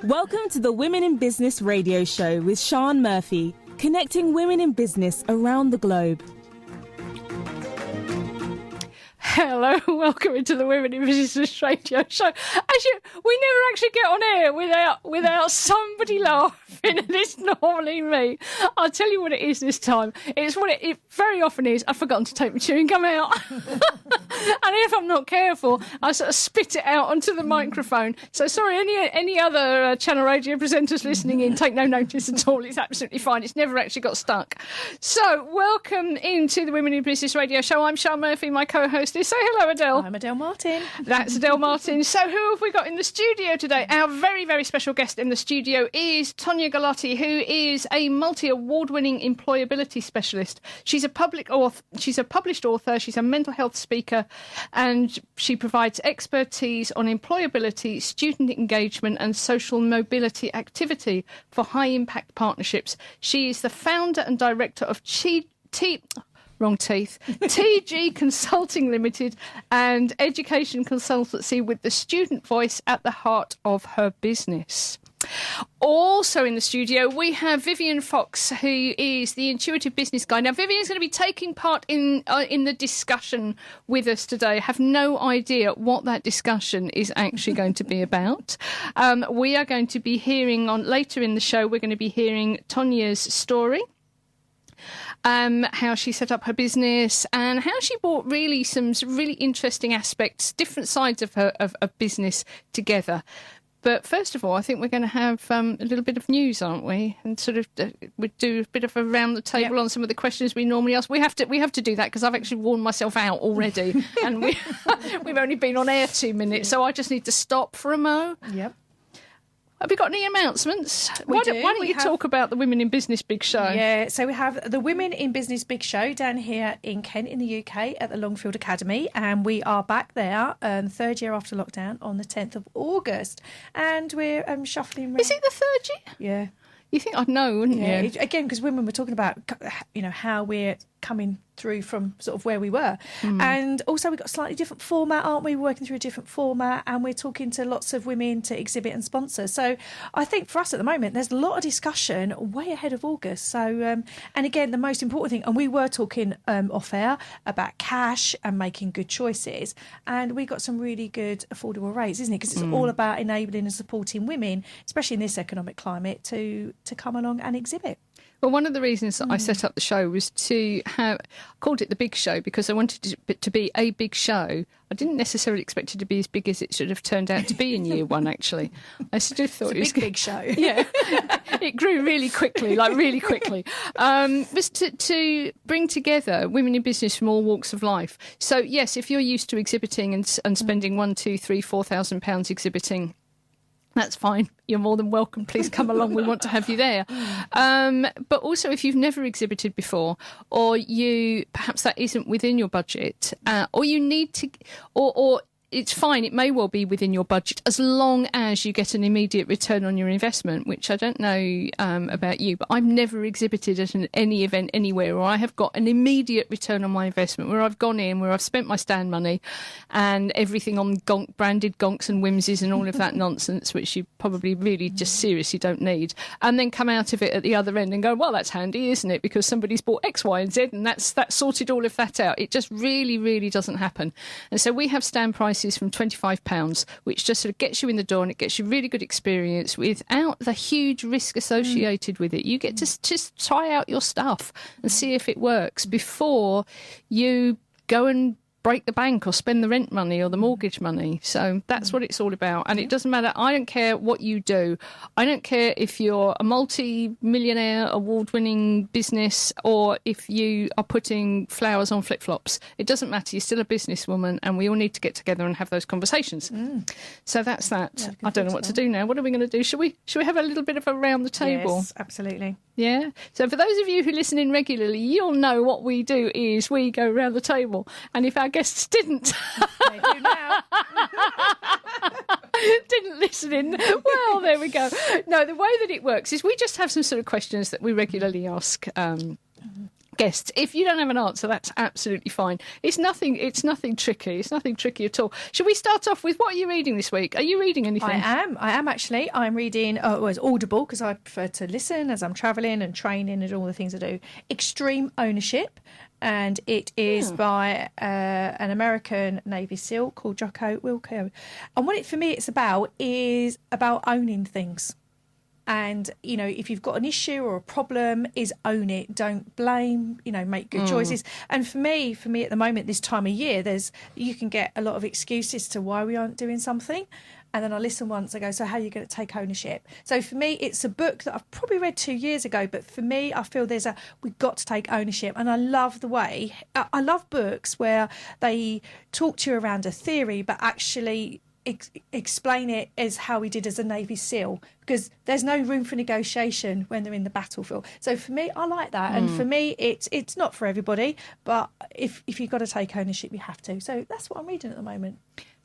Welcome to the Women in Business radio show with Sian Murphy, connecting women in business around the globe. Hello, welcome into the Women in Business radio show. Actually, we never actually get on air without somebody laughing, and it's normally me. I'll tell you what it is this time. It's what it very often is. I've forgotten to take my chewing gum out. And if I'm not careful, I sort of spit it out onto the microphone. So sorry, any other channel radio presenters listening in, take no notice at all. It's absolutely fine. It's never actually got stuck. So welcome into the Women in Business radio show. I'm Sian Murphy, my co-host is. Say hello, Adelle. I'm Adelle Martin. That's Adelle Martin. So who have we got in the studio today? Our very, very special guest in the studio is Tonia Gelati, who is a multi-award-winning employability specialist. She's a published author, she's a mental health speaker, and she provides expertise on employability, student engagement and social mobility activity for high-impact partnerships. She is the founder and director of TG Consulting Ltd and education consultancy with the student voice at the heart of her business. Also in the studio, we have Vivian Fox, who is the Intuitive Business Guide. Now, Vivian's going to be taking part in the discussion with us today. I have no idea what that discussion is actually going to be about. We are going to be hearing later in the show, we're going to be hearing Tonia's story. How she set up her business and how she brought really some really interesting aspects, different sides of her of business together. But first of all, I think we're going to have a little bit of news, aren't we? And sort of we do a bit of a round the table on some of the questions we normally ask. We have to do that because I've actually worn myself out already, and we've only been on air 2 minutes, so I just need to stop for a mo. Yep. Have we got any announcements? Why don't you talk about the Women in Business Big Show? Yeah, so we have the Women in Business Big Show down here in Kent in the UK at the Longfield Academy, and we are back there, third year after lockdown, on the 10th of August, and we're shuffling around. Is it the third year? Yeah. You think I'd know, wouldn't you? Again, because women were talking about, how we're coming through from sort of where we were. And also we've got a slightly different format, aren't we? We're working through a different format, and we're talking to lots of women to exhibit and sponsor. So I think for us at the moment, there's a lot of discussion way ahead of August. So, and again, the most important thing, and we were talking off air about cash and making good choices. And we got some really good affordable rates, isn't it? Because it's all about enabling and supporting women, especially in this economic climate, to come along and exhibit. Well, one of the reasons that I set up the show was to have, I called it the Big Show because I wanted it to be a big show. I didn't necessarily expect it to be as big as it should have turned out to be in year one, actually. I sort of thought it was a big show. Yeah, it grew really quickly, was to bring together women in business from all walks of life. So, yes, if you're used to exhibiting and spending £1,000, £3,000, £4,000 exhibiting, that's fine. You're more than welcome. Please come along. We want to have you there. But also, if you've never exhibited before, or perhaps that isn't within your budget, or you need to, or it's fine. It may well be within your budget as long as you get an immediate return on your investment, which I don't know about you, but I've never exhibited at any event anywhere where I have got an immediate return on my investment, where I've gone in, where I've spent my stand money and everything on branded gonks and whimsies and all of that nonsense, which you probably really just seriously don't need, and then come out of it at the other end and go, well, that's handy, isn't it? Because somebody's bought X, Y and Z and that's sorted all of that out. It just really, really doesn't happen. And so we have stand prices from £25, which just sort of gets you in the door and it gets you really good experience without the huge risk associated with it. You get to just try out your stuff and see if it works before you go and break the bank or spend the rent money or the mortgage money. So that's what it's all about. And it doesn't matter. I don't care what you do. I don't care if you're a multi-millionaire award-winning business or if you are putting flowers on flip-flops. It doesn't matter. You're still a businesswoman and we all need to get together and have those conversations. So that's that. Yeah, I don't know what to do now. What are we going to do? Should we have a little bit of a round the table? Yes, absolutely. Yeah. So for those of you who listen in regularly, you'll know what we do is we go around the table. And if our guests didn't, they do now. didn't listen in, well, there we go. No, the way that it works is we just have some sort of questions that we regularly ask guests. If you don't have an answer, that's absolutely fine. It's nothing tricky. It's nothing tricky at all. Should we start off with, what are you reading this week? Are you reading anything? I am actually. I'm reading, it's Audible, because I prefer to listen as I'm travelling and training and all the things I do. Extreme Ownership. And it is by an American Navy SEAL called Jocko Willink. And what for me it's about is about owning things. And, you know, if you've got an issue or a problem, is own it. Don't blame, you know, make good choices. And for me at the moment, this time of year, you can get a lot of excuses to why we aren't doing something. And then I listen once, I go, so how are you going to take ownership? So for me, it's a book that I've probably read 2 years ago, but for me, I feel we've got to take ownership. And I love the way, I love books where they talk to you around a theory, but actually explain it as how we did as a Navy SEAL, because there's no room for negotiation when they're in the battlefield. So for me, I like that. And for me, it's not for everybody, but if you've got to take ownership, you have to. So that's what I'm reading at the moment.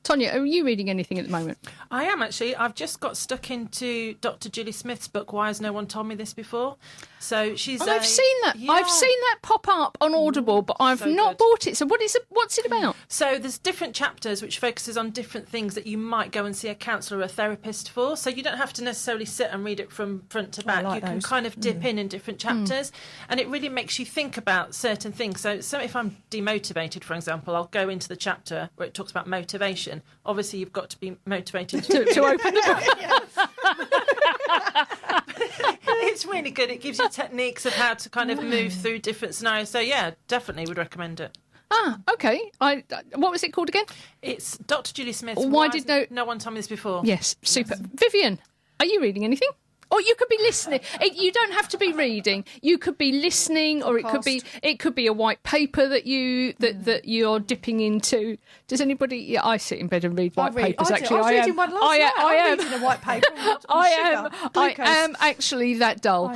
Tonia, are you reading anything at the moment? I am, actually. I've just got stuck into Dr. Julie Smith's book, Why Has No One Told Me This Before? So she's I've seen that. Yeah. I've seen that pop up on Audible, but I've not bought it. So what's it about? So there's different chapters which focuses on different things that you might go and see a counsellor or a therapist for. So you don't have to necessarily sit and read it from front to back. You can kind of dip in different chapters, and it really makes you think about certain things. So if I'm demotivated, for example, I'll go into the chapter where it talks about motivation. Obviously, you've got to be motivated to open the book. It's really good. It gives you techniques of how to kind of move through different scenarios. So, yeah, definitely would recommend it. Ah, okay. What was it called again? It's Dr. Julie Smith's Why Did No One Told Me This Before? Yes, super. Yes. Vivian, are you reading anything? Or you could be listening. You don't have to be reading. You could be listening, or it could be a white paper that you're dipping into. Does anybody? Yeah, I sit in bed and read white papers. Actually, I was reading one last night. I am reading a white paper. I am actually that dull.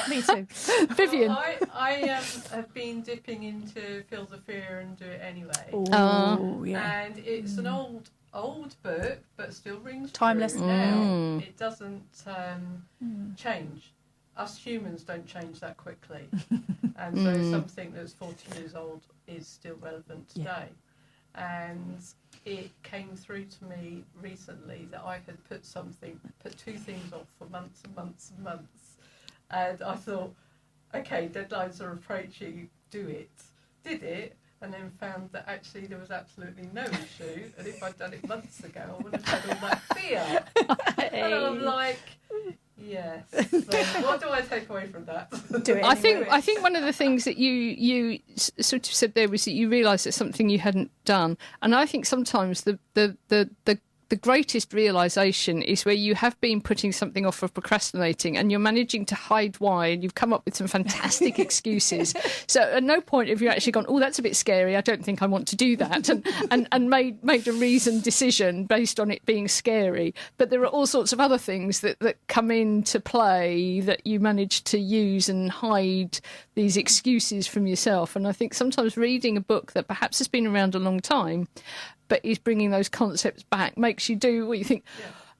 Me too. Vivian, I have been dipping into Fields of Fear and Do It Anyway. Oh, yeah. And it's an old book, but still rings timeless true now. It doesn't change. Us humans don't change that quickly, and so something that's 40 years old is still relevant today. And it came through to me recently that I had put two things off for months and months and months, and I thought, okay, deadlines are approaching, do it. Did it. And then found that actually there was absolutely no issue, and if I'd done it months ago, I would have had all that fear. And I'm like, yes. So what do I take away from that? Do it. I think one of the things that you sort of said there was that you realised that something you hadn't done, and I think sometimes the greatest realisation is where you have been putting something off or procrastinating, and you're managing to hide why, and you've come up with some fantastic excuses. So at no point have you actually gone, oh, that's a bit scary, I don't think I want to do that, and made a reasoned decision based on it being scary. But there are all sorts of other things that come into play that you manage to use and hide these excuses from yourself. And I think sometimes reading a book that perhaps has been around a long time but is bringing those concepts back makes you do what you think,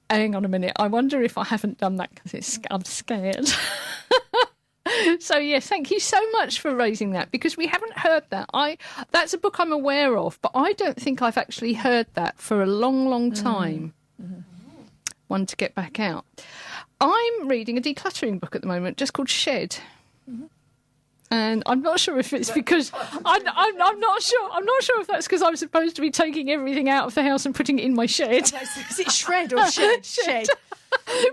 hang on a minute, I wonder if I haven't done that because I'm scared. So, yes, thank you so much for raising that, because we haven't heard that. That's a book I'm aware of, but I don't think I've actually heard that for a long, long time. One to get back out. I'm reading a decluttering book at the moment just called Shed. And I'm not sure if it's because I'm not sure. I'm not sure if that's because I'm supposed to be taking everything out of the house and putting it in my shed. Is it shred or shed? Shed.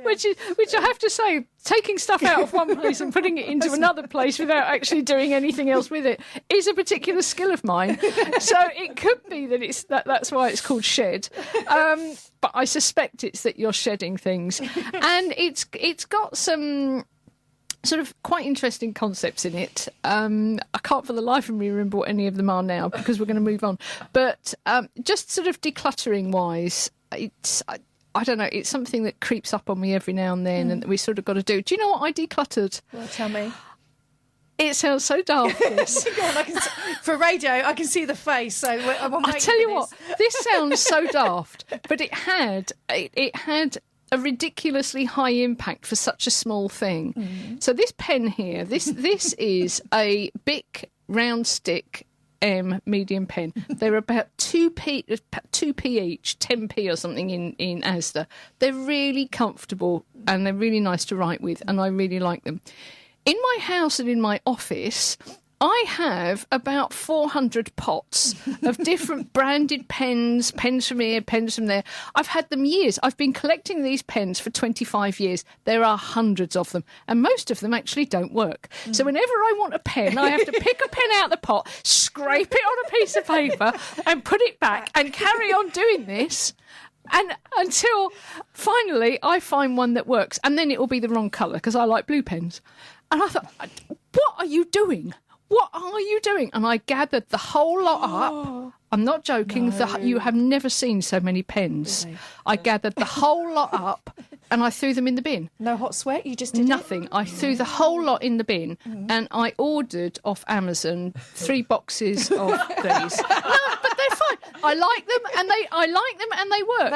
Which I have to say, taking stuff out of one place and putting it into another place without actually doing anything else with it is a particular skill of mine. So it could be that that's why it's called Shed. But I suspect it's that you're shedding things, and it's got some sort of quite interesting concepts in it. I can't for the life of me remember what any of them are now, because we're going to move on. But just sort of decluttering wise, I don't know, it's something that creeps up on me every now and then, and that we sort of got to do. Do you know what I decluttered? Well, tell me. It sounds so daft. For radio, I can see the face. So I tell you what, this sounds so daft, but it had a ridiculously high impact for such a small thing. So this pen here, this is a Bic round stick M medium pen. They're about 2p each, 10p or something in Asda. They're really comfortable and they're really nice to write with, and I really like them. In my house and in my office, I have about 400 pots of different branded pens from here, pens from there. I've had them years. I've been collecting these pens for 25 years. There are hundreds of them, and most of them actually don't work. So whenever I want a pen, I have to pick a pen out of the pot, scrape it on a piece of paper, and put it back, and carry on doing this. And until finally I find one that works, and then it will be the wrong colour because I like blue pens. And I thought, what are you doing? What are you doing? And I gathered the whole lot up. I'm not joking. No. You have never seen so many pens. Really? I gathered the whole lot up and I threw them in the bin. No hot sweat? You just did Nothing. I threw the whole lot in the bin and I ordered off Amazon 3 boxes of these. No, but they're fine. I like them and they work.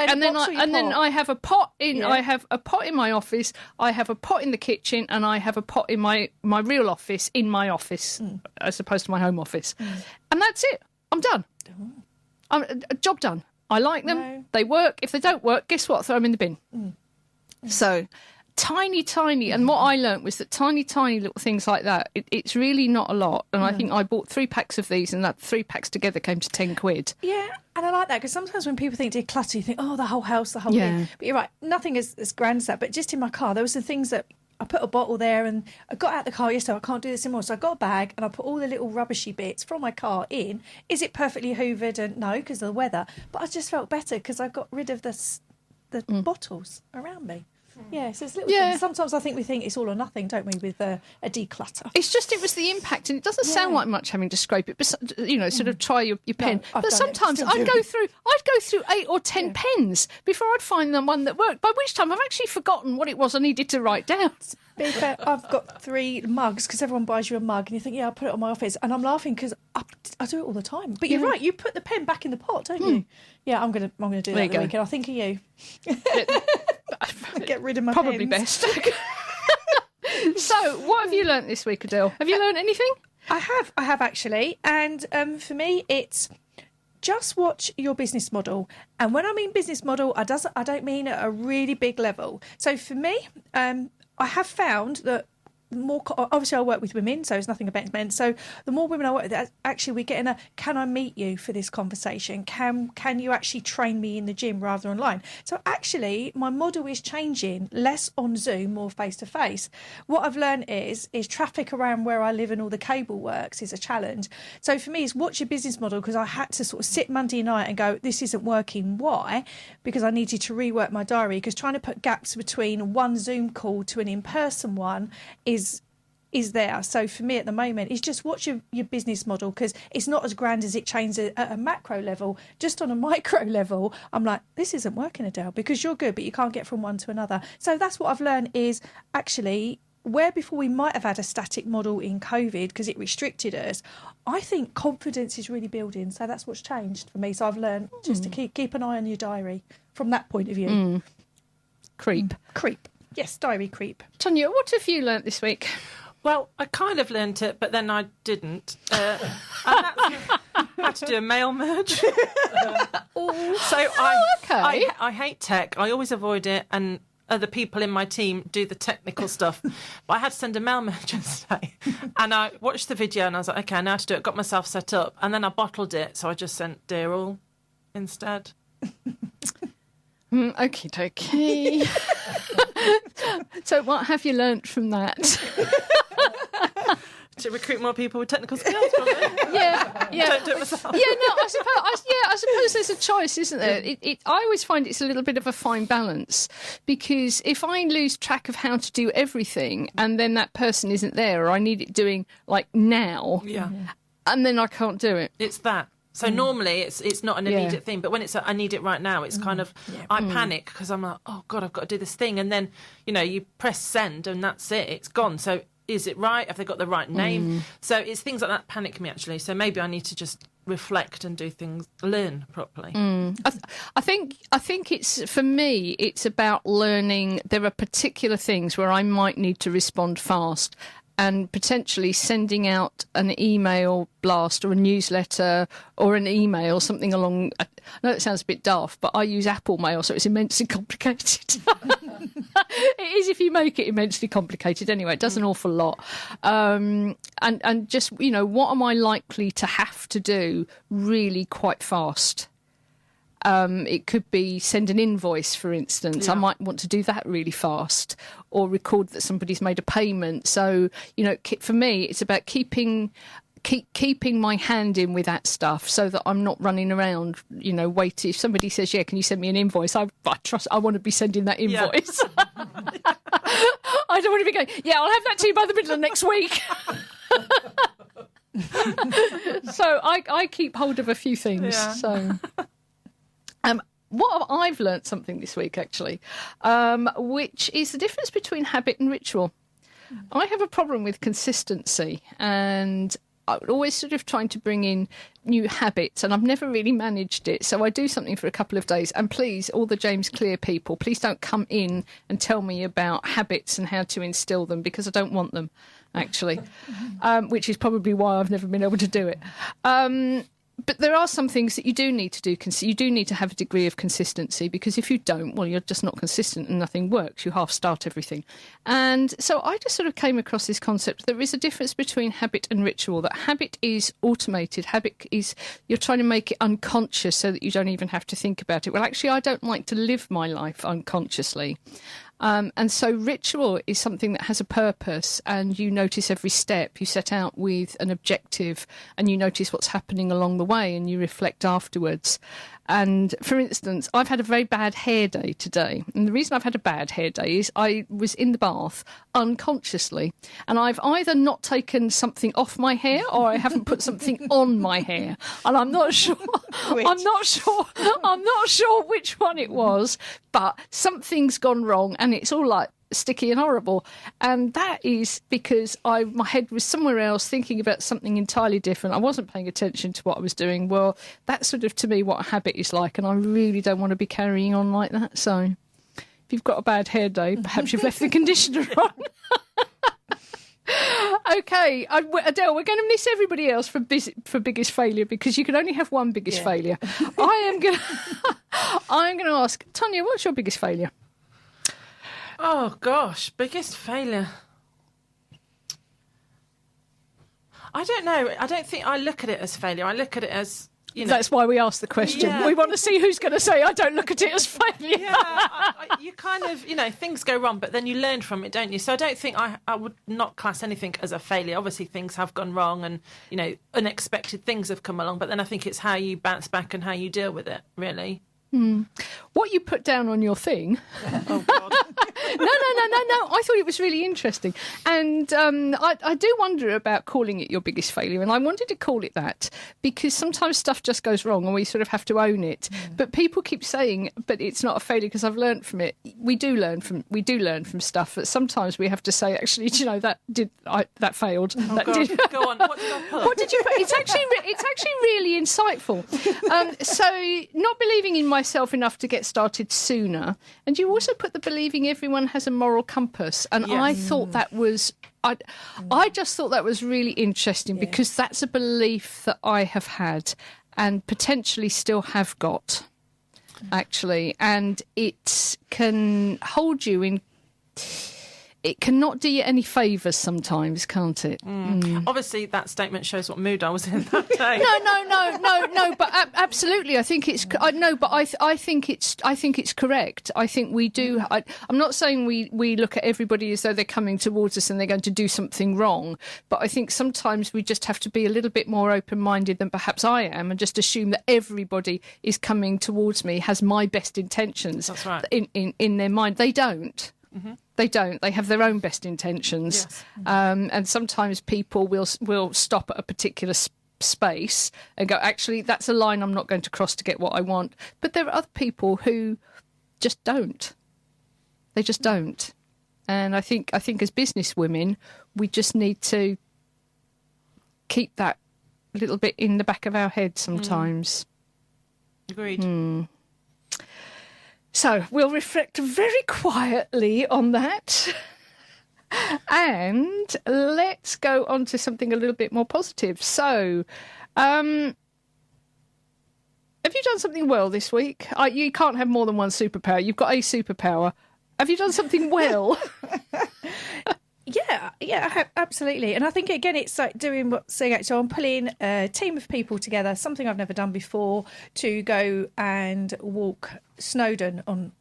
Then I have a pot in. I have a pot in my office. I have a pot in the kitchen, and I have a pot in my real office in my office, as opposed to my home office. And that's it. I'm done. Job done. I like them. No. They work. If they don't work, guess what? Throw them in the bin. So tiny, and what I learnt was that tiny little things like that, it's really not a lot. And I think I bought 3 packs of these, and that 3 packs together came to 10 quid. Yeah, and I like that because sometimes when people think declutter, you think, oh, the whole house, the whole thing. But you're right, nothing as grand as that. But just in my car, there was some things that I put a bottle there, and I got out the car yesterday. I can't do this anymore. So I got a bag and I put all the little rubbishy bits from my car in. Is it perfectly hoovered? And no, because of the weather. But I just felt better because I got rid of the bottles around me. Yeah, so it's little things. Sometimes I think we think it's all or nothing, don't we, with a declutter. It's just, it was the impact, and it doesn't sound like much having to scrape it, but sort of try your pen. No, but sometimes I'd go through 8 or 10 pens before I'd find the one that worked, by which time I've actually forgotten what it was I needed to write down. Be fair, I've got 3 mugs because everyone buys you a mug and you think, I'll put it on my office. And I'm laughing because I do it all the time. But you're right, you put the pen back in the pot, don't you? Yeah, I'm gonna do that the weekend. I'll think of you. Get rid of my Probably pens. best. So, what have you learnt this week, Adelle? Have you learnt anything? I have actually. And for me, it's just watch your business model. And when I mean business model, I don't mean at a really big level. So for me, I have found that more, obviously I work with women, so it's nothing against men. So the more women I work with, actually we get in can I meet you for this conversation? Can you actually train me in the gym rather than online? So actually my model is changing, less on Zoom, more face to face. What I've learned is traffic around where I live and all the cable works is a challenge. So for me, it's watch your business model, because I had to sort of sit Monday night and go, this isn't working. Why? Because I needed to rework my diary, because trying to put gaps between one Zoom call to an in-person one is there. So for me at the moment, it's just watch your business model, because it's not as grand as it changes at a macro level. Just on a micro level, I'm like, this isn't working, Adelle, because you're good, but you can't get from one to another. So that's what I've learned is actually, where before we might have had a static model in COVID because it restricted us, I think confidence is really building. So that's what's changed for me. So I've learned just to keep an eye on your diary from that point of view. Creep. Yes, diary creep. Tonia, what have you learnt this week? Well, I kind of learnt it, but then I didn't. I had to do a mail merge. So I hate tech. I always avoid it, and other people in my team do the technical stuff. But I had to send a mail merge yesterday. And I watched the video and I was like, okay, I know how to do it. Got myself set up. And then I bottled it. So I just sent Dear All instead. Okie dokie. So what have you learnt from that? To recruit more people with technical skills, probably. Yeah. Don't do it myself. I suppose there's a choice, isn't there? I always find it's a little bit of a fine balance, because if I lose track of how to do everything and then that person isn't there, or I need it doing like now, and then I can't do it. It's that. So normally it's not an immediate thing, but when it's I need it right now, it's kind of, I panic because I'm like, oh God, I've got to do this thing. And then, you press send and that's it. It's gone. So is it right? Have they got the right name? So it's things like that panic me, actually. So maybe I need to just reflect and do things, learn properly. I think it's, for me, it's about learning. There are particular things where I might need to respond fast, and potentially sending out an email blast or a newsletter or an email, something along. I know it sounds a bit daft, but I use Apple Mail, so it's immensely complicated. It is if you make it immensely complicated. Anyway, it does an awful lot. And just, what am I likely to have to do really quite fast? It could be send an invoice, for instance. I might want to do that really fast, or record that somebody's made a payment. So, for me, it's about keeping my hand in with that stuff, so that I'm not running around, waiting. If somebody says, can you send me an invoice? I want to be sending that invoice. Yeah. I don't want to be going, I'll have that to you by the middle of next week. So I keep hold of a few things. Yeah. So... I've learnt something this week, actually, which is the difference between habit and ritual. I have a problem with consistency, and I'm always sort of trying to bring in new habits, and I've never really managed it. So I do something for a couple of days, and please, all the James Clear people, please don't come in and tell me about habits and how to instill them, because I don't want them, actually, which is probably why I've never been able to do it. But there are some things that you do need to do. You do need to have a degree of consistency, because if you don't, well, you're just not consistent and nothing works. You half-start everything. And so I just sort of came across this concept. There is a difference between habit and ritual. That habit is automated. Habit is, you're trying to make it unconscious so that you don't even have to think about it. Well, actually, I don't like to live my life unconsciously. And so ritual is something that has a purpose, and you notice every step. You set out with an objective, and you notice what's happening along the way, and you reflect afterwards. And for instance, I've had a very bad hair day today. And the reason I've had a bad hair day is I was in the bath unconsciously, and I've either not taken something off my hair, or I haven't put something on my hair. And I'm not sure. I'm not sure which one it was, but something's gone wrong, and it's all like sticky and horrible. And that is because my head was somewhere else, thinking about something entirely different. I wasn't paying attention to what I was doing. Well, that's sort of, to me, what a habit is like, and I really don't want to be carrying on like that. So if you've got a bad hair day, perhaps you've left the conditioner on. Okay, Adelle, we're going to miss everybody else for biggest failure, because you can only have one biggest failure. I'm going to ask Tonia, what's your biggest failure? Oh gosh, biggest failure. I don't know. I don't think I look at it as failure. I look at it as, That's why we asked the question. Yeah. We want to see who's going to say, I don't look at it as failure. Yeah, you kind of, things go wrong, but then you learn from it, don't you? So I don't think I would not class anything as a failure. Obviously, things have gone wrong, and, unexpected things have come along, but then I think it's how you bounce back and how you deal with it, really. What you put down on your thing... Oh, God. No. I thought it was really interesting. And I do wonder about calling it your biggest failure. And I wanted to call it that because sometimes stuff just goes wrong and we sort of have to own it. But people keep saying, but it's not a failure because I've learned from it. We do learn from stuff. But sometimes we have to say, actually, that failed. Oh, that God. did. Go on. What did I put? What did you put? It's actually really insightful. So not believing in myself enough to get started sooner. And you also put the believing everyone has a moral compass. And yes. I thought that was... I just thought that was really interesting because that's a belief that I have had and potentially still have got, actually. And it can hold you in... It cannot do you any favours sometimes, can't it? Obviously, that statement shows what mood I was in that day. No. But absolutely, I think it's. I think it's correct. I think we do. I'm not saying we look at everybody as though they're coming towards us and they're going to do something wrong. But I think sometimes we just have to be a little bit more open-minded than perhaps I am, and just assume that everybody is coming towards me has my best intentions. That's right. In their mind, they don't. Mm-hmm. They don't. They have their own best intentions. Yes. And sometimes people will stop at a particular space and go, actually, that's a line I'm not going to cross to get what I want. But there are other people who just don't. They just don't. And I think as business women, we just need to keep that a little bit in the back of our head sometimes. Agreed. So we'll reflect very quietly on that. And let's go on to something a little bit more positive. So, have you done something well this week? You can't have more than one superpower. You've got a superpower. Have you done something well? Yeah, absolutely. And I think, again, it's like doing what Sian actually, I'm pulling a team of people together, something I've never done before, to go and walk Snowdon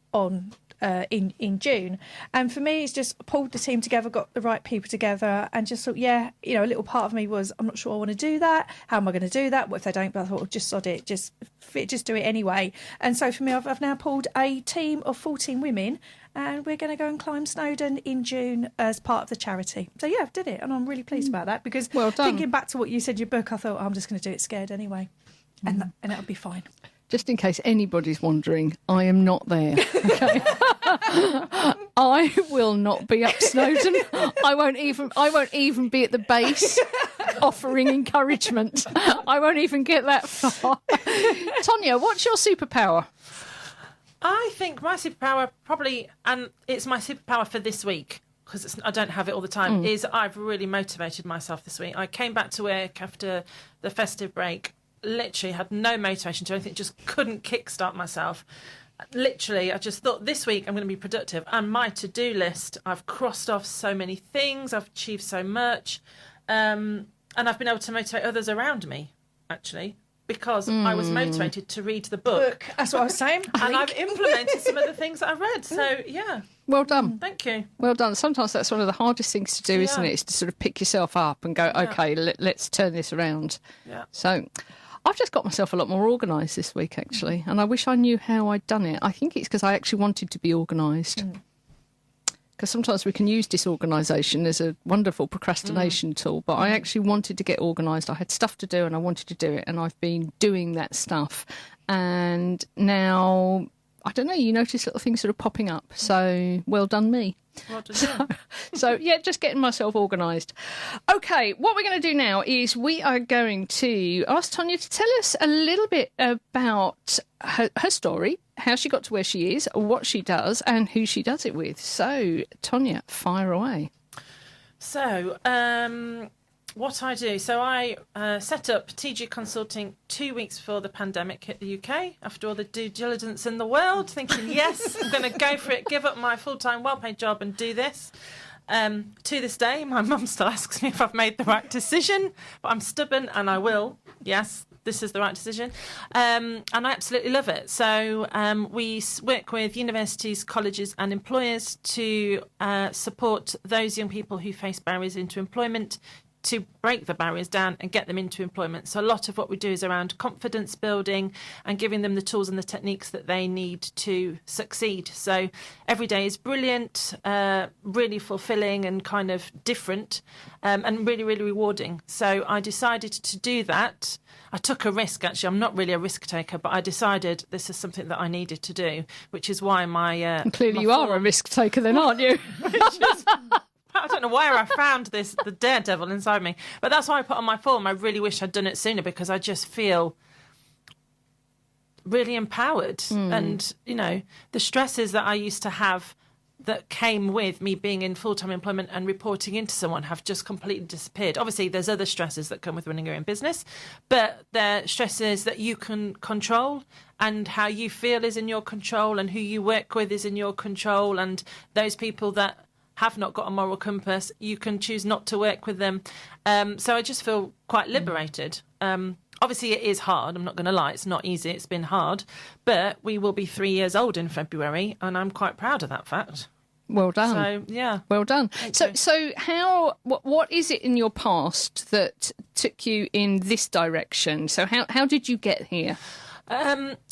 in June. And for me, it's just pulled the team together, got the right people together, and just thought, a little part of me was, I'm not sure I want to do that. How am I going to do that? What if they don't? But I thought, just sod it, just do it anyway. And so for me, I've now pulled a team of 14 women, and we're going to go and climb Snowdon in June as part of the charity. So I did it, and I'm really pleased about that, because thinking back to what you said in your book, I thought, I'm just going to do it scared anyway, and that'll be fine. Just in case anybody's wondering, I am not there. Okay? I will not be up Snowdon. I won't even be at the base offering encouragement. I won't even get that far. Tonia, what's your superpower? I think my superpower probably, and it's my superpower for this week, because I don't have it all the time, is I've really motivated myself this week. I came back to work after the festive break, literally had no motivation to anything, just couldn't kickstart myself. Literally, I just thought, this week I'm going to be productive. And my to-do list, I've crossed off so many things, I've achieved so much, and I've been able to motivate others around me, actually, because I was motivated to read the book. That's what I was saying. And I've implemented some of the things that I've read. So, Well done. Thank you. Well done. Sometimes that's one of the hardest things to do, isn't it? Is to sort of pick yourself up and go, OK, let's turn this around. Yeah. So I've just got myself a lot more organised this week, actually, and I wish I knew how I'd done it. I think it's because I actually wanted to be organised. Because sometimes we can use disorganisation as a wonderful procrastination tool, but I actually wanted to get organised. I had stuff to do and I wanted to do it, and I've been doing that stuff. And now, I don't know, you notice little things sort of popping up. So, well done me. Well done. So, just getting myself organised. OK, what we're going to do now is we are going to ask Tonia to tell us a little bit about her story, how she got to where she is, what she does, and who she does it with. So, Tonia, fire away. So, what I do. So I set up TG Consulting 2 weeks before the pandemic hit the UK, after all the due diligence in the world, thinking, yes, I'm going to go for it, give up my full-time, well-paid job and do this. To this day, my mum still asks me if I've made the right decision, but I'm stubborn and I will. Yes, this is the right decision. And I absolutely love it. So we work with universities, colleges and employers to support those young people who face barriers into employment, to break the barriers down and get them into employment. So a lot of what we do is around confidence building and giving them the tools and the techniques that they need to succeed. So every day is brilliant, really fulfilling and kind of different, and really, really rewarding. So I decided to do that. I took a risk, actually. I'm not really a risk taker, but I decided this is something that I needed to do, which is why my... Clearly my you are a risk taker then, aren't you? I don't know where I found the daredevil inside me. But that's why I put on my form, I really wish I'd done it sooner, because I just feel really empowered. And, you know, the stresses that I used to have that came with me being in full-time employment and reporting into someone have just completely disappeared. Obviously, there's other stresses that come with running your own business, but they're stresses that you can control, and how you feel is in your control, and who you work with is in your control, and those people that have not got a moral compass, you can choose not to work with them. So I just feel quite liberated. Obviously, it is hard. I'm not going to lie. It's not easy. It's been hard. But we will be 3 years old in February, and I'm quite proud of that fact. Well done. So, yeah. Well done. So what is it in your past that took you in this direction? So how did you get here?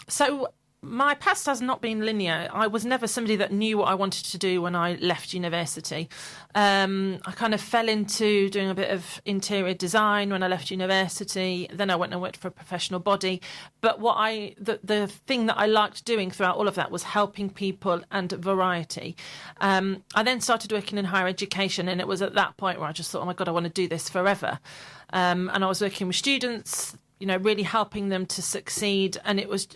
So My past has not been linear. I was never somebody that knew what I wanted to do when I left university. I kind of fell into doing a bit of interior design when I left university. Then I went and worked for a professional body. But the thing that I liked doing throughout all of that was helping people and variety. I then started working in higher education, and it was at that point where I just thought, oh my God, I want to do this forever. And I was working with students, really helping them to succeed. And it was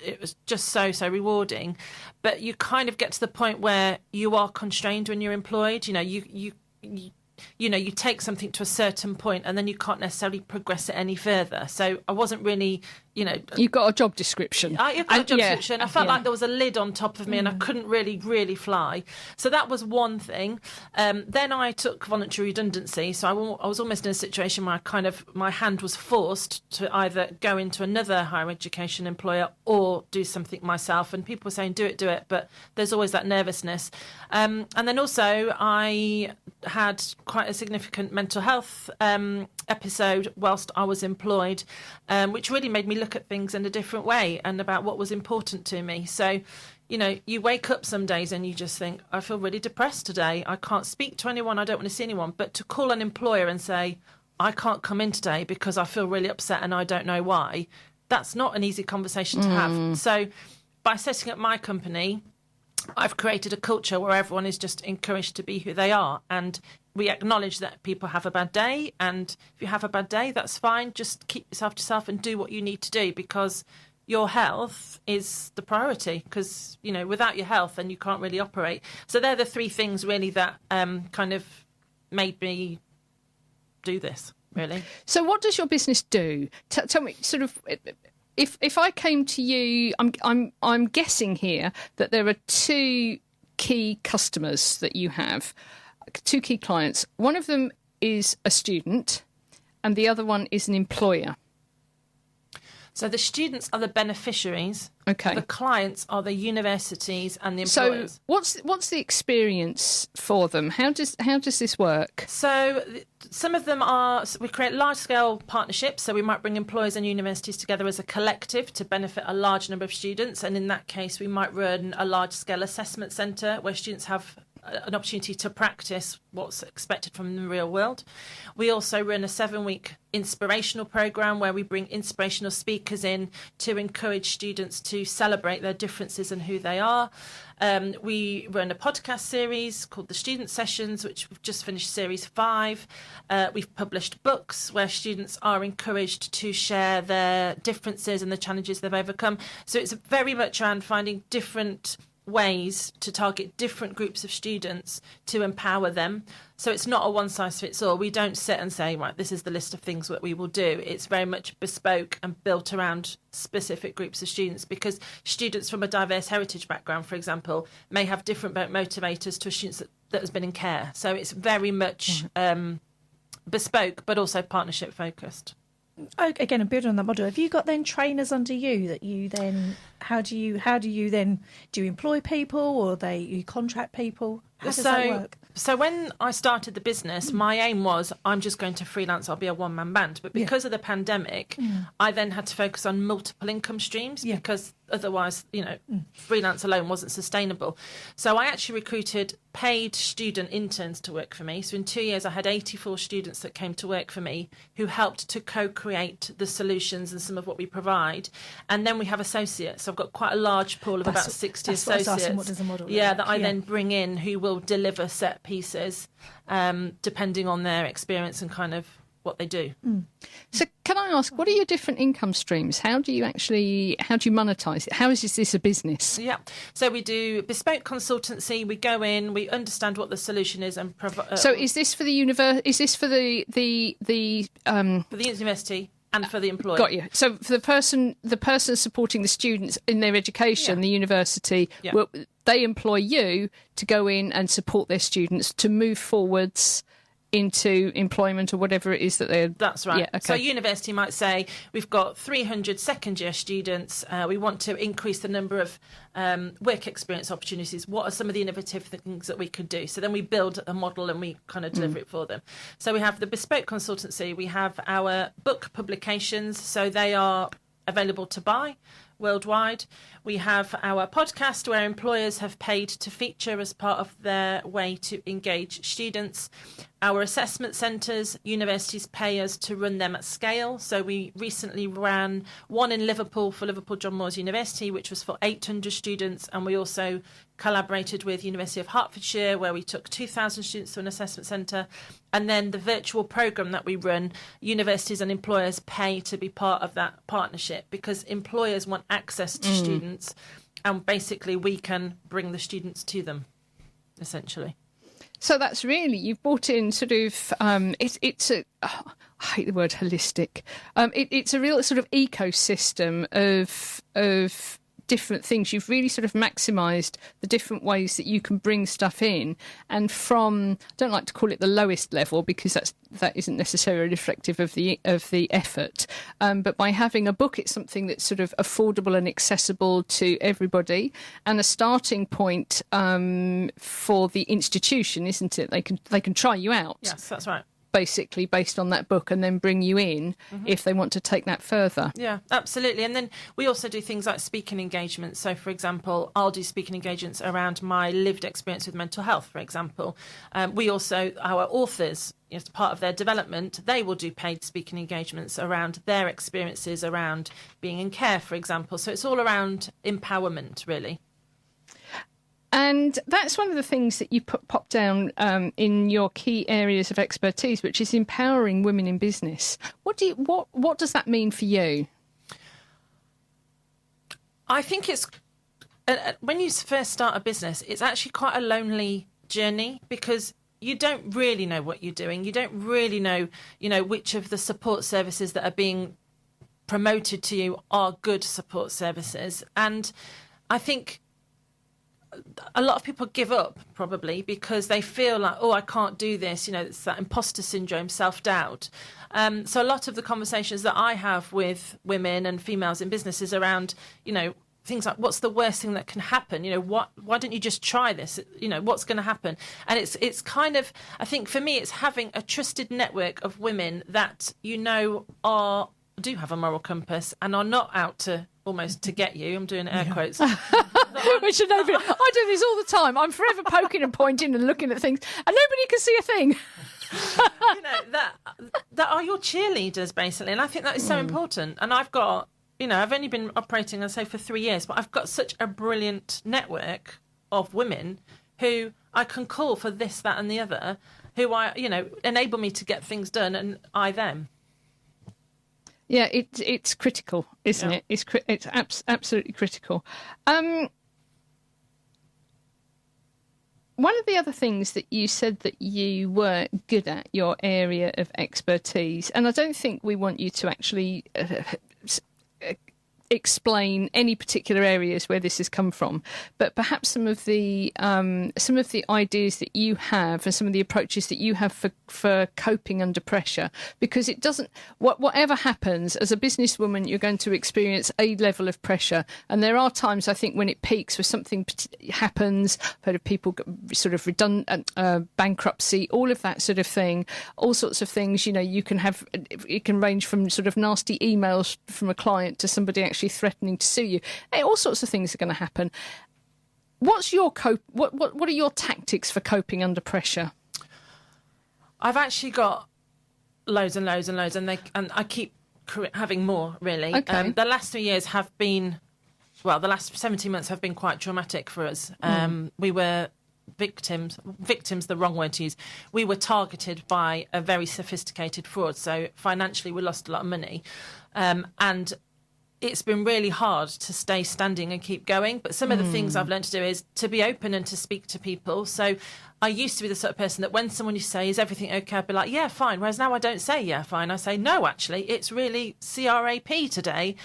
just so rewarding. But you kind of get to the point where you are constrained when you're employed. You take something to a certain point and then you can't necessarily progress it any further. So I wasn't really, You've got a job description. I got a job description. I felt like there was a lid on top of me and I couldn't really fly. So that was one thing. Then I took voluntary redundancy. So I was almost in a situation where my hand was forced to either go into another higher education employer or do something myself. And people were saying, do it. But there's always that nervousness. And then also I had quite a significant mental health episode whilst I was employed, which really made me look at things in a different way and about what was important to me. So, you wake up some days and you just think, I feel really depressed today. I can't speak to anyone. I don't want to see anyone. But to call an employer and say, I can't come in today because I feel really upset and I don't know why, that's not an easy conversation to have. So by setting up my company, I've created a culture where everyone is just encouraged to be who they are. And we acknowledge that people have a bad day. And if you have a bad day, that's fine. Just keep yourself to yourself and do what you need to do, because your health is the priority. Because, without your health, then you can't really operate. So they're the three things really that kind of made me do this, really. So what does your business do? Tell me, sort of... If I came to you, I'm guessing here that there are two key customers that you have, two key clients. One of them is a student and the other one is an employer. So the students are the beneficiaries. Okay. The clients are the universities and the employers. So what's the experience for them? How does this work? So some of them we create large-scale partnerships. So we might bring employers and universities together as a collective to benefit a large number of students. And in that case, we might run a large-scale assessment centre where students have an opportunity to practice what's expected from the real world. We also run a 7-week inspirational programme where we bring inspirational speakers in to encourage students to celebrate their differences and who they are. We run a podcast series called The Student Sessions, which we've just finished series 5. We've published books where students are encouraged to share their differences and the challenges they've overcome. So it's very much around finding different ways to target different groups of students to empower them. So it's not a one-size-fits-all. We don't sit and say, right, this is the list of things that we will do. It's very much bespoke and built around specific groups of students, because students from a diverse heritage background, for example, may have different motivators to a student that has been in care. So it's very much bespoke, but also partnership focused. Again, and building on that model, have you got then trainers under you that you then do you employ people, or you contract people? How does that work? So when I started the business, my aim was I'm just going to freelance. I'll be a one-man band. But because of the pandemic, I then had to focus on multiple income streams because otherwise, freelance alone wasn't sustainable. So I actually recruited paid student interns to work for me. So in 2 years, I had 84 students that came to work for me who helped to co-create the solutions and some of what we provide. And then we have associates. So I've got quite a large pool of about 60 associates. What does the model look that like? I then bring in, who will deliver set pieces depending on their experience and kind of what they do. So can I ask, what are your different income streams? How do you monetize it? How is this a business? Yeah, so we do bespoke consultancy. We go in, we understand what the solution is, and provide. So is this for the Is this for the for the university and for the employer? Got you. So for the person supporting the students in their education, the university, they employ you to go in and support their students to move forwards into employment or whatever it is that they're... That's right. Yeah, okay. So a university might say, we've got 300 second-year students. We want to increase the number of work experience opportunities. What are some of the innovative things that we could do? So then we build a model and we kind of deliver it for them. So we have the bespoke consultancy. We have our book publications. So they are available to buy. worldwide. We have our podcast where employers have paid to feature as part of their way to engage students. Our assessment centres, universities pay us to run them at scale. So we recently ran one in Liverpool for Liverpool John Moores University, which was for 800 students. And we also collaborated with University of Hertfordshire, where we took 2,000 students to an assessment centre. And then the virtual programme that we run, universities and employers pay to be part of that partnership, because employers want access to students, and basically we can bring the students to them, essentially. So that's really, you've brought in sort of, it's a, I hate the word holistic. It's a real sort of ecosystem of different things. You've really sort of maximised the different ways that you can bring stuff in, and from, I don't like to call it the lowest level, because that isn't necessarily reflective of the effort. But by having a book, it's something that's sort of affordable and accessible to everybody, and a starting point for the institution, isn't it? They can try you out. Yes, that's right. Basically based on that book, and then bring you in if they want to take that further. Yeah, absolutely. And then we also do things like speaking engagements. So, for example, I'll do speaking engagements around my lived experience with mental health, for example. We also, our authors, as part of their development, they will do paid speaking engagements around their experiences around being in care, for example. So it's all around empowerment, really. And that's one of the things that you pop down in your key areas of expertise, which is empowering women in business. What does that mean for you? I think it's when you first start a business, it's actually quite a lonely journey, because you don't really know what you're doing. You don't really know, which of the support services that are being promoted to you are good support services. And I think a lot of people give up, probably because they feel like, oh, I can't do this. It's that imposter syndrome, self-doubt. So a lot of the conversations that I have with women and females in businesses around, things like, what's the worst thing that can happen? Why don't you just try this? What's going to happen? And it's kind of, I think for me, it's having a trusted network of women that, do have a moral compass and are not out to almost to get you. I'm doing air quotes. Which I do this all the time. I'm forever poking and pointing and looking at things, and nobody can see a thing. that are your cheerleaders, basically. And I think that is so important. And I've got, I've only been operating, I'd say, for 3 years, but I've got such a brilliant network of women who I can call for this, that and the other, who enable me to get things done, and I them. Yeah, it's critical, isn't it? It's absolutely critical. One of the other things that you said that you were good at, your area of expertise, and I don't think we want you to actually explain any particular areas where this has come from, but perhaps some of the ideas that you have and some of the approaches that you have for coping under pressure, because it doesn't, whatever happens as a businesswoman, you're going to experience a level of pressure, and there are times, I think, when it peaks, where something happens. I've heard of people sort of redundant, bankruptcy, all of that sort of thing, all sorts of things. You can have, it can range from sort of nasty emails from a client to somebody actually threatening to sue you. All sorts of things are going to happen. What's your what are your tactics for coping under pressure? I've actually got loads and loads and loads, and I keep having more, really. Okay. The last 3 years have been, the last 17 months have been quite traumatic for us. We were victims, the wrong word to use. We were targeted by a very sophisticated fraud. So financially, we lost a lot of money. And it's been really hard to stay standing and keep going. But some of the things I've learned to do is to be open and to speak to people. So I used to be the sort of person that when someone used to say, is everything okay? I'd be like, yeah, fine. Whereas now I don't say, yeah, fine. I say, no, actually, it's really CRAP today.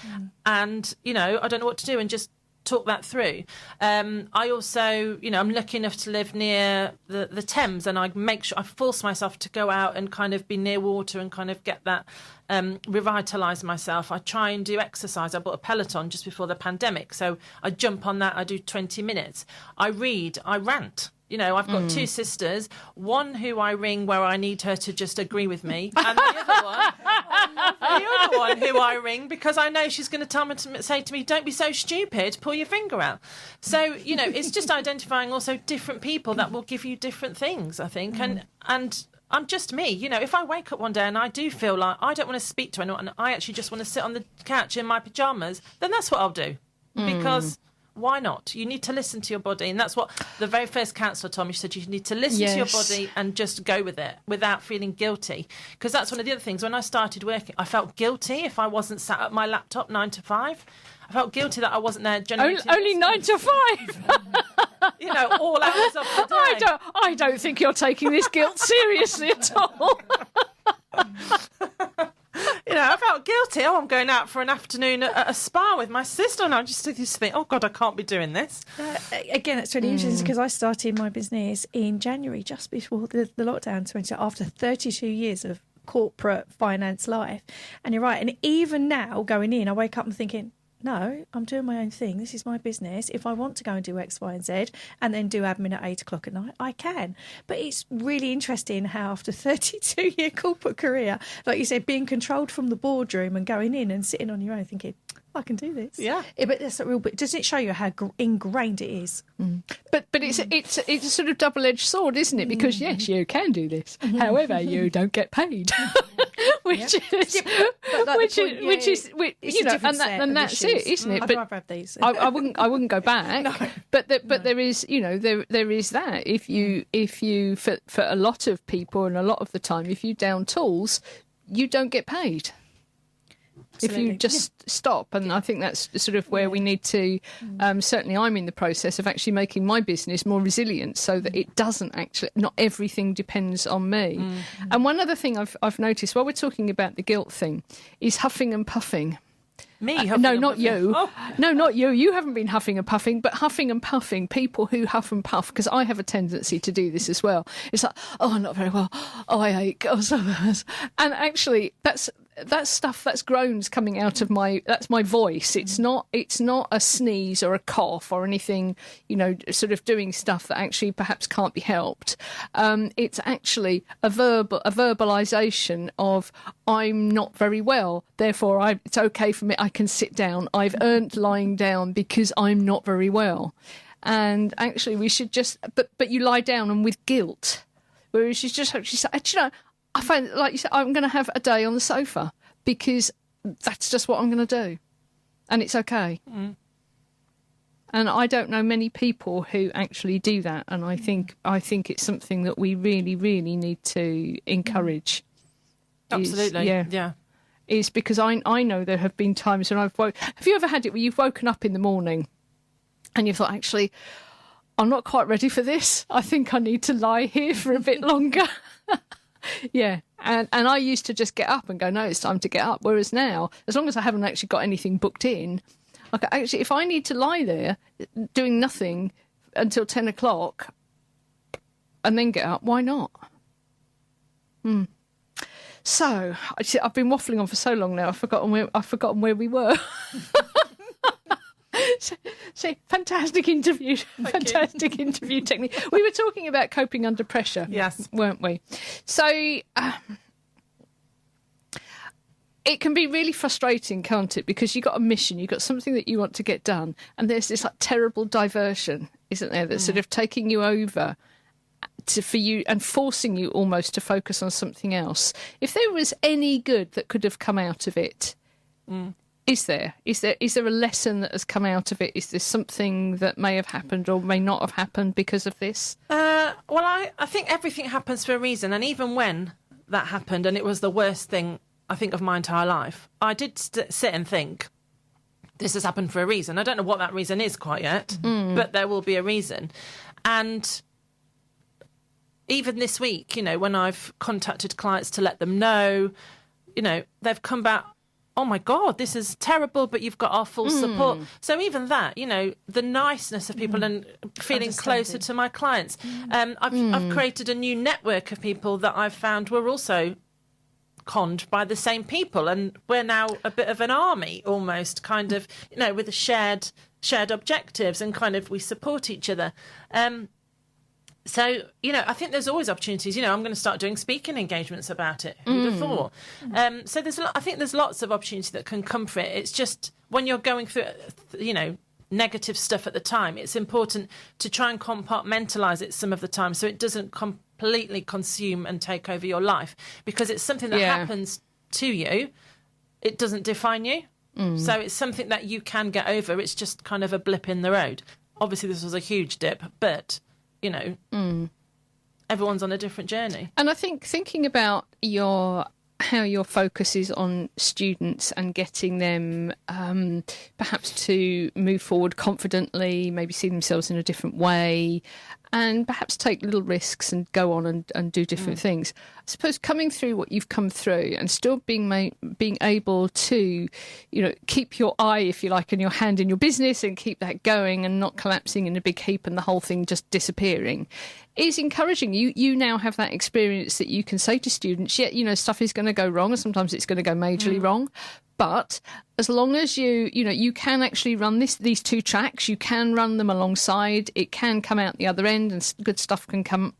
And, I don't know what to do, and just talk that through. I also, I'm lucky enough to live near the Thames, and I make sure I force myself to go out and kind of be near water and kind of get that, revitalise myself. I try and do exercise. I bought a Peloton just before the pandemic, so I jump on that. I do 20 minutes. I read. I rant. You know, I've got two sisters, one who I ring where I need her to just agree with me, and the other one who I ring because I know she's going to say to me, don't be so stupid, pull your finger out. So, you know, it's just identifying also different people that will give you different things, I think. And I'm just me. You know, if I wake up one day and I do feel like I don't want to speak to anyone and I actually just want to sit on the couch in my pyjamas, then that's what I'll do. Because... why not? You need to listen to your body. And that's what the very first counsellor told me. She said you need to listen to your body and just go with it without feeling guilty. Because that's one of the other things. When I started working, I felt guilty if I wasn't sat at my laptop 9 to 5. I felt guilty that I wasn't there generating... Only 9 to 5? You know, all hours of the day. I don't think you're taking this guilt seriously at all. You know, I felt guilty. Oh, I'm going out for an afternoon at a spa with my sister, and I just used to think, oh God, I can't be doing this. Again, it's really interesting because I started my business in January, just before the lockdown, after 32 years of corporate finance life. And you're right. And even now, going in, I wake up and thinking, no, I'm doing my own thing. This is my business. If I want to go and do X, Y, and Z and then do admin at 8 o'clock at night, I can. But it's really interesting how after 32-year corporate career, like you said, being controlled from the boardroom and going in and sitting on your own thinking, I can do this. Yeah. But that's a real bit. Doesn't it show you how ingrained it is? But it's a sort of double-edged sword, isn't it? Because yes, you can do this. However, you don't get paid. Which is you know, and that's it, isn't it? I'd rather have these. I wouldn't go back. No. But there is, you know, there is that. If you for a lot of people and a lot of the time, if you down tools, you don't get paid. Absolutely. If you just stop, and I think that's sort of where we need to, certainly I'm in the process of actually making my business more resilient so that it doesn't actually, not everything depends on me. And one other thing I've noticed while we're talking about the guilt thing is huffing and puffing. Me? No, not you. Oh. No, not you. You haven't been huffing and puffing, but huffing and puffing, people who huff and puff, because I have a tendency to do this as well. It's like, oh, I'm not very well. Oh, I ache. Oh, so and actually, that's stuff, that's groans coming out of that's my voice. It's not a sneeze or a cough or anything, you know, sort of doing stuff that actually perhaps can't be helped. It's actually a verbalization of I'm not very well, therefore it's okay for me, I can sit down. I've earned lying down because I'm not very well. And actually we should just, but you lie down and with guilt, whereas you just actually say, you know, I find, like you said, I'm going to have a day on the sofa because that's just what I'm going to do. And it's okay. And I don't know many people who actually do that. And I think it's something that we really, really need to encourage. Absolutely. Yeah. Is because I know there have been times when have you ever had it where you've woken up in the morning and you thought, actually, I'm not quite ready for this. I think I need to lie here for a bit longer. Yeah, and I used to just get up and go, no, it's time to get up. Whereas now, as long as I haven't actually got anything booked in, okay, actually, if I need to lie there doing nothing until 10 o'clock and then get up, why not? So, I've been waffling on for so long now, I've forgotten where we were. So, fantastic interview technique. We were talking about coping under pressure, yes, weren't we? So it can be really frustrating, can't it? Because you've got a mission, you've got something that you want to get done, and there's this like terrible diversion, isn't there? That's sort of taking you over for you and forcing you almost to focus on something else. If there was any good that could have come out of it. Is there a lesson that has come out of it? Is there something that may have happened or may not have happened because of this? Well, I think everything happens for a reason. And even when that happened, and it was the worst thing, I think, of my entire life, I did sit and think, this has happened for a reason. I don't know what that reason is quite yet, but there will be a reason. And even this week, you know, when I've contacted clients to let them know, you know, they've come back, oh my God, this is terrible, but you've got our full support. So even that, you know, the niceness of people and feeling closer to my clients. I've created a new network of people that I've found were also conned by the same people, and we're now a bit of an army almost, kind of, you know, with the shared objectives, and kind of we support each other. So, I think there's always opportunities. I'm going to start doing speaking engagements about it. Who'd have thought? So I think there's lots of opportunity that can come for it. It's just when you're going through, negative stuff at the time, it's important to try and compartmentalise it some of the time so it doesn't completely consume and take over your life, because it's something that happens to you. It doesn't define you. So it's something that you can get over. It's just kind of a blip in the road. Obviously, this was a huge dip, but everyone's on a different journey. And I think thinking about how your focus is on students and getting them perhaps to move forward confidently, maybe see themselves in a different way, and perhaps take little risks and go on and do different things. I suppose coming through what you've come through and still being able to, keep your eye, if you like, and your hand in your business and keep that going and not collapsing in a big heap and the whole thing just disappearing is encouraging. You now have that experience that you can say to students, stuff is going to go wrong and sometimes it's going to go majorly wrong. But as long as you can actually run these two tracks, you can run them alongside. It can come out the other end, and good stuff can come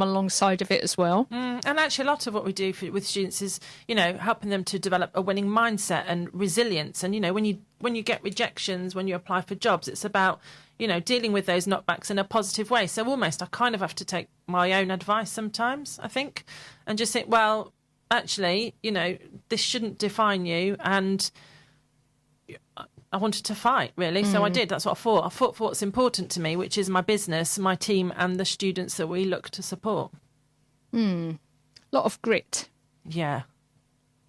alongside of it as well. And actually, a lot of what we do with students is, helping them to develop a winning mindset and resilience. And when you get rejections, when you apply for jobs, it's about dealing with those knockbacks in a positive way. So almost, I kind of have to take my own advice sometimes, I think, and just think, well, actually, this shouldn't define you, and I wanted to fight, really. So I did. That's what I fought. I fought for what's important to me, which is my business, my team, and the students that we look to support. A lot of grit. Yeah.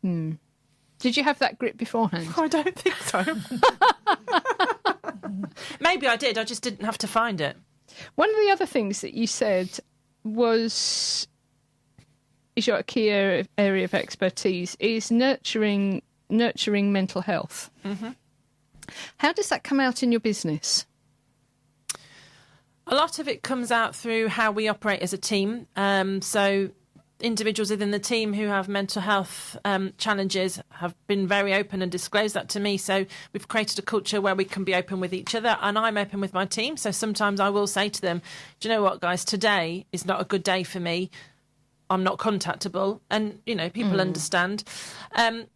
Did you have that grit beforehand? I don't think so. Maybe I did. I just didn't have to find it. One of the other things that you said is your key area of expertise is nurturing mental health. How does that come out in your business? A lot of it comes out through how we operate as a team. So individuals within the team who have mental health challenges have been very open and disclosed that to me. So we've created a culture where we can be open with each other, and I'm open with my team. So sometimes I will say to them, do you know what, guys, today is not a good day for me. I'm not contactable, and people understand.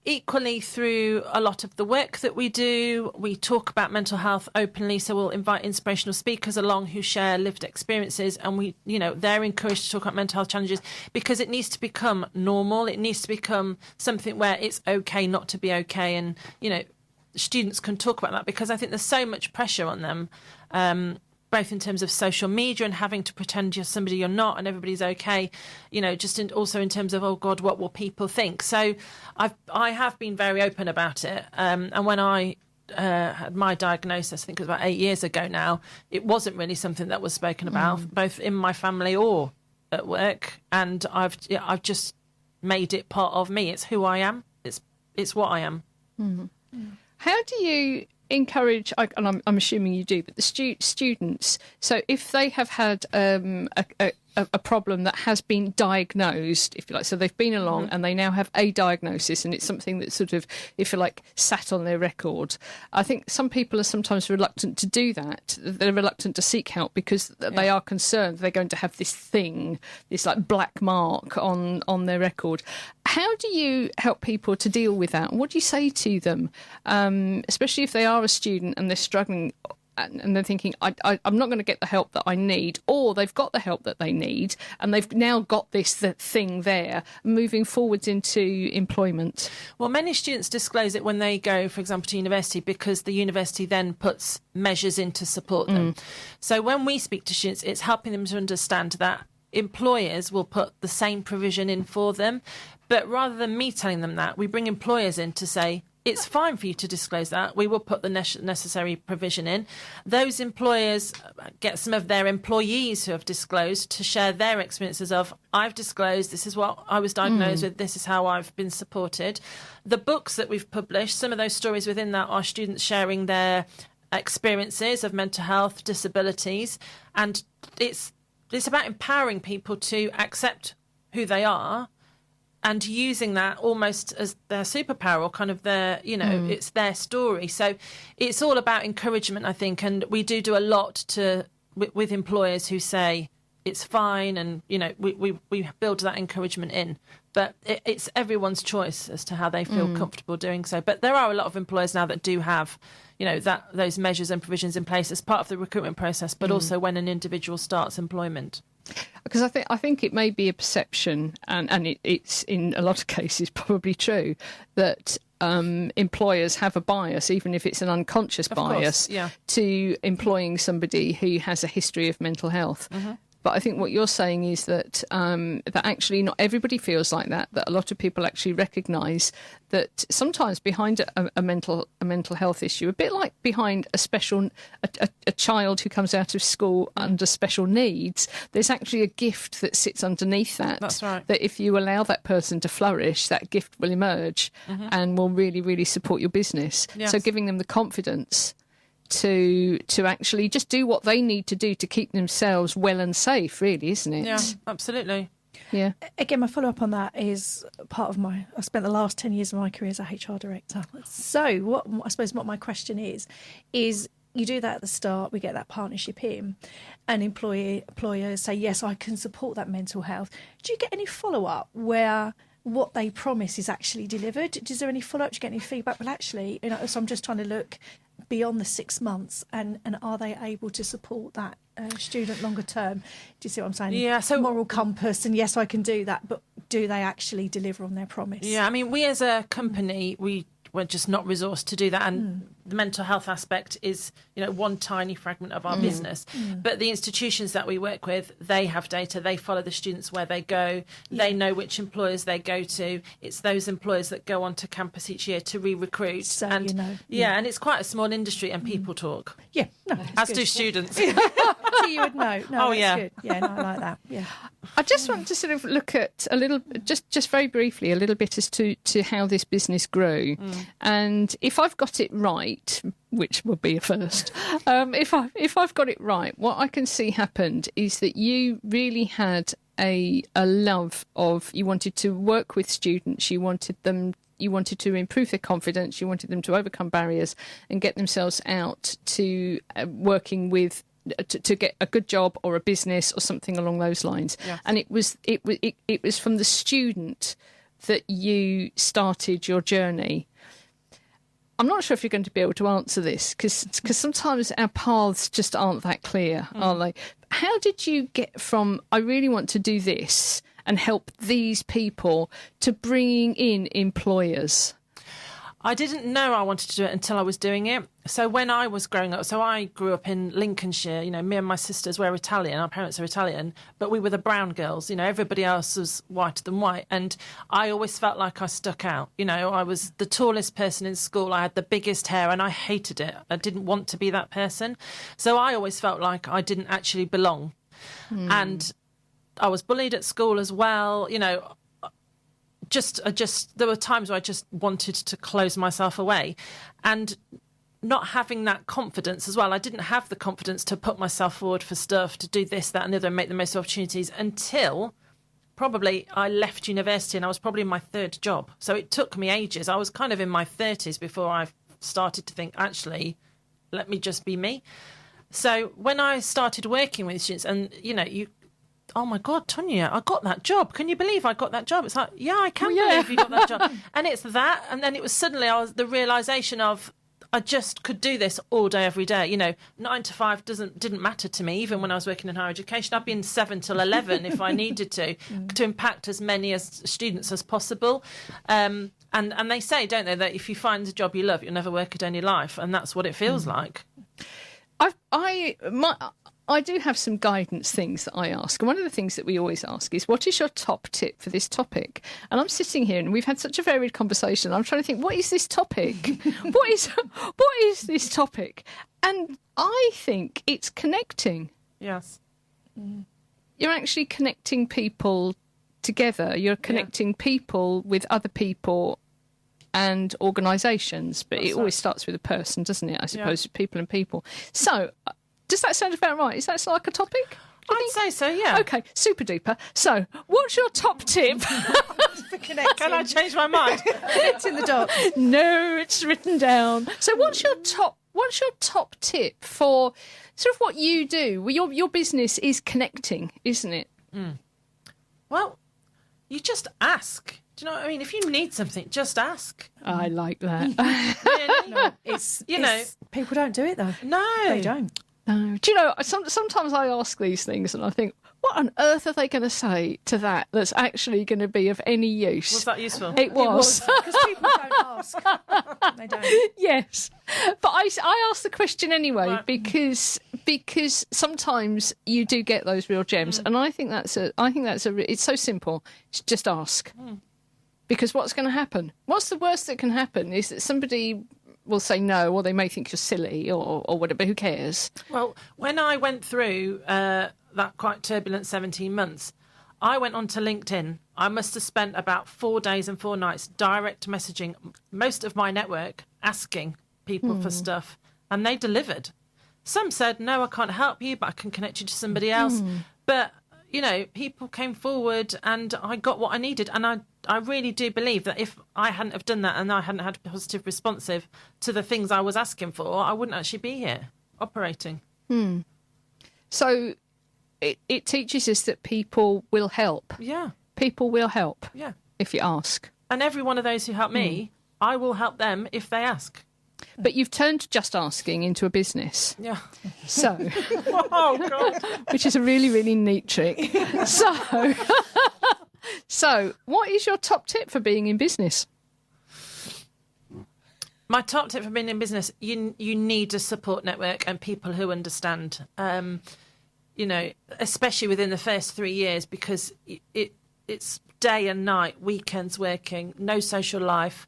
Equally, through a lot of the work that we do, we talk about mental health openly. So we'll invite inspirational speakers along who share lived experiences, and they're encouraged to talk about mental health challenges, because it needs to become normal. It needs to become something where it's okay not to be okay, and students can talk about that, because I think there's so much pressure on them. Both in terms of social media and having to pretend you're somebody you're not and everybody's okay, also in terms of, oh God, what will people think? So I have been very open about it. And when I had my diagnosis, I think it was about 8 years ago now, it wasn't really something that was spoken about, both in my family or at work. And I've just made it part of me. It's who I am. It's what I am. How do you encourage, and I'm assuming you do, but the students, so if they have had a problem that has been diagnosed, if you like, so they've been along and they now have a diagnosis, and it's something that sort of, if you like, sat on their record. I think some people are sometimes reluctant to do that. They're reluctant to seek help because they are concerned they're going to have this thing, this like black mark on their record. How do you help people to deal with that? What do you say to them, especially if they are a student and they're struggling and they're thinking, I'm not going to get the help that I need, or they've got the help that they need and they've now got this thing there, moving forwards into employment? Well, many students disclose it when they go, for example, to university, because the university then puts measures in to support them. So when we speak to students, it's helping them to understand that employers will put the same provision in for them. But rather than me telling them that, we bring employers in to say, it's fine for you to disclose that. We will put the necessary provision in. Those employers get some of their employees who have disclosed to share their experiences of, I've disclosed, this is what I was diagnosed with, this is how I've been supported. The books that we've published, some of those stories within that are students sharing their experiences of mental health, disabilities. And it's about empowering people to accept who they are, and using that almost as their superpower, or kind of their, it's their story. So it's all about encouragement, I think. And we do a lot with employers who say, it's fine, and we build that encouragement in. But it's everyone's choice as to how they feel comfortable doing so. But there are a lot of employers now that do have those measures and provisions in place as part of the recruitment process, but also when an individual starts employment. Because I think it may be a perception, and it's in a lot of cases probably true, that employers have a bias, even if it's an unconscious bias, to employing somebody who has a history of mental health. But I think what you're saying is that that actually not everybody feels like that. That a lot of people actually recognise that sometimes behind a mental health issue, a bit like behind a child who comes out of school under special needs, there's actually a gift that sits underneath that. That's right. That if you allow that person to flourish, that gift will emerge and will really, really support your business. Yes. So giving them the confidence to actually just do what they need to do to keep themselves well and safe, really, isn't it? Yeah, absolutely. Yeah. Again, my follow-up on that is part of I spent the last 10 years of my career as a HR director. So what my question is you do that at the start, we get that partnership in, and employers say, yes, I can support that mental health. Do you get any follow-up where what they promise is actually delivered? Is there any follow-up? Do you get any feedback? Well, actually, so I'm just trying to look beyond the 6 months, and are they able to support that student longer term? Do you see what I'm saying? Yeah. So moral compass, and yes, I can do that, but do they actually deliver on their promise? Yeah, I mean, we as a company, we're just not resourced to do that, and the mental health aspect is one tiny fragment of our business. But the institutions that we work with, they have data, they follow the students where they go, they know which employers they go to. It's those employers that go onto campus each year to re-recruit. So and and it's quite a small industry, and people talk. Yeah, no, as good. do students. So you would know. No, that's yeah. good. Yeah, no, I like that. Yeah. I just want to sort of look at a little, just very briefly, a little bit as to how this business grew. And if I've got it right, which will be a first, if I've got it right, what I can see happened is that you really had a love of, you wanted to work with students, you wanted to improve their confidence, you wanted them to overcome barriers and get themselves out to working with, to get a good job or a business or something along those lines. Yes. And it was from the student that you started your journey. I'm not sure if you're going to be able to answer this because sometimes our paths just aren't that clear, are they? How did you get from, I really want to do this and help these people, to bringing in employers? I didn't know I wanted to do it until I was doing it. So when I was growing up, so I grew up in Lincolnshire, me and my sisters were Italian, our parents are Italian, but we were the brown girls, everybody else was whiter than white. And I always felt like I stuck out. I was the tallest person in school, I had the biggest hair, and I hated it. I didn't want to be that person. So I always felt like I didn't actually belong. And I was bullied at school as well, there were times where I just wanted to close myself away, and not having that confidence as well. I didn't have the confidence to put myself forward for stuff, to do this, that and the other, and make the most of opportunities until probably I left university, and I was probably in my third job. So it took me ages. I was kind of in my 30s before I started to think, actually, let me just be me. So when I started working with students, and oh my God, Tonia, I got that job. Can you believe I got that job? It's like, yeah, I can believe you got that job. And it's that. And then it was suddenly the realisation of, I just could do this all day, every day. 9 to 5 didn't matter to me. Even when I was working in higher education, I'd be in 7 till 11 if I needed to impact as many as students as possible. And they say, don't they, that if you find a job you love, you'll never work a day in your life. And that's what it feels like. I do have some guidance things that I ask. And one of the things that we always ask is, what is your top tip for this topic? And I'm sitting here and we've had such a varied conversation. I'm trying to think, what is this topic? What is this topic? And I think it's connecting. Yes. You're actually connecting people together. You're connecting people with other people and organisations. But it always starts with a person, doesn't it? I suppose, with people and people. So does that sound about right? Is that like a topic? I'd say so, yeah. Okay, super duper. So, what's your top tip? For connecting. Can I change my mind? Connecting the dots. No, it's written down. So, what's your top what's your top tip for sort of what you do? Well, your business is connecting, isn't it? Well, you just ask. Do you know what I mean? If you need something, just ask. I like that. Really? No, it's people don't do it though. No, They don't. No. Do you know, sometimes I ask these things and I think, what on earth are they going to say to that that's actually going to be of any use? Was that useful? It was. Because people don't ask. They don't. Yes. But I ask the question anyway Right. because sometimes you do get those real gems. And I think it's so simple. It's just ask. Because what's going to happen? What's the worst that can happen is that somebody will say no, or they may think you're silly or whatever. Who cares? Well, when I went through that quite turbulent 17 months, I went onto LinkedIn. I must have spent about 4 days and 4 nights direct messaging most of my network, asking people for stuff, and they delivered. Some said, no, I can't help you, but I can connect you to somebody else. But, you know, people came forward and I got what I needed. And I really do believe that if I hadn't have done that and I hadn't had positive responsive to the things I was asking for, I wouldn't actually be here operating. So it teaches us that people will help. Yeah. People will help Yeah. if you ask. And every one of those who help me, I will help them if they ask. But you've turned just asking into a business. Yeah. So, Oh, God. which is a really, really neat trick. So what is your top tip for being in business? My top tip for being in business, you need a support network and people who understand, you know, especially within the first 3 years, because it's day and night, weekends working, no social life,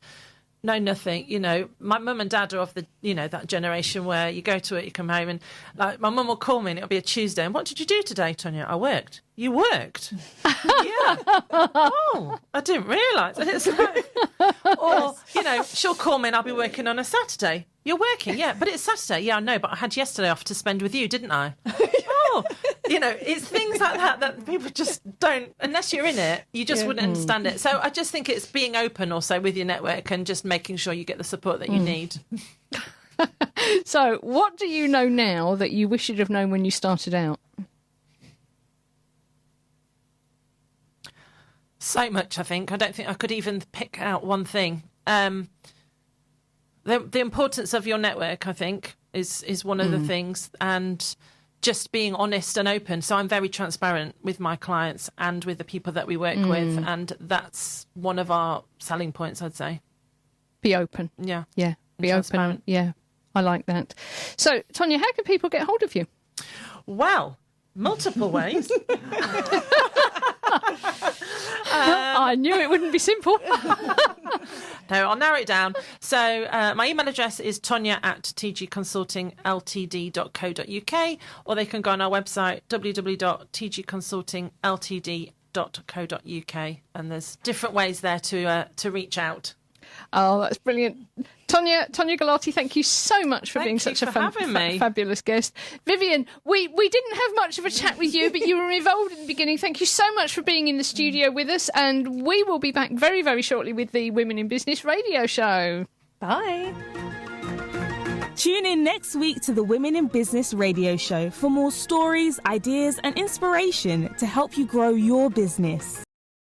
no nothing. You know, my mum and dad are of the, you know, that generation where you go to it, you come home, and like my mum will call me and it'll be a Tuesday. And what did you do today, Tonia? I worked. You worked? Yeah. Oh, I didn't realise. It's like, or, you know, she'll call me and I'll be working on a Saturday. You're working, yeah, but it's Saturday. Yeah, I know, but I had yesterday off to spend with you, didn't I? Oh, you know, it's things like that people just don't, unless you're in it, you just wouldn't understand it. So I just think it's being open also with your network and just making sure you get the support that you need. So what do you know now that you wish you'd have known when you started out? So much, I think. I don't think I could even pick out one thing. The importance of your network, I think, is one of the things, and just being honest and open. So I'm very transparent with my clients and with the people that we work with, and that's one of our selling points, I'd say. Be open. Yeah. Yeah. Be open. Yeah. I like that. So, Tonia, how can people get hold of you? Well, multiple ways. I knew it wouldn't be simple. No, I'll narrow it down. So my email address is tonia@TG Consulting Ltd.co.uk, or they can go on our website, www.tgconsultingltd.co.uk, and there's different ways there to reach out. Oh, that's brilliant. Tonia Gelati, thank you so much for being such a fabulous guest. Vivian, we didn't have much of a chat with you, but you were involved in the beginning. Thank you so much for being in the studio with us, and we will be back very, very shortly with the Women in Business radio show. Bye. Tune in next week to the Women in Business radio show for more stories, ideas and inspiration to help you grow your business.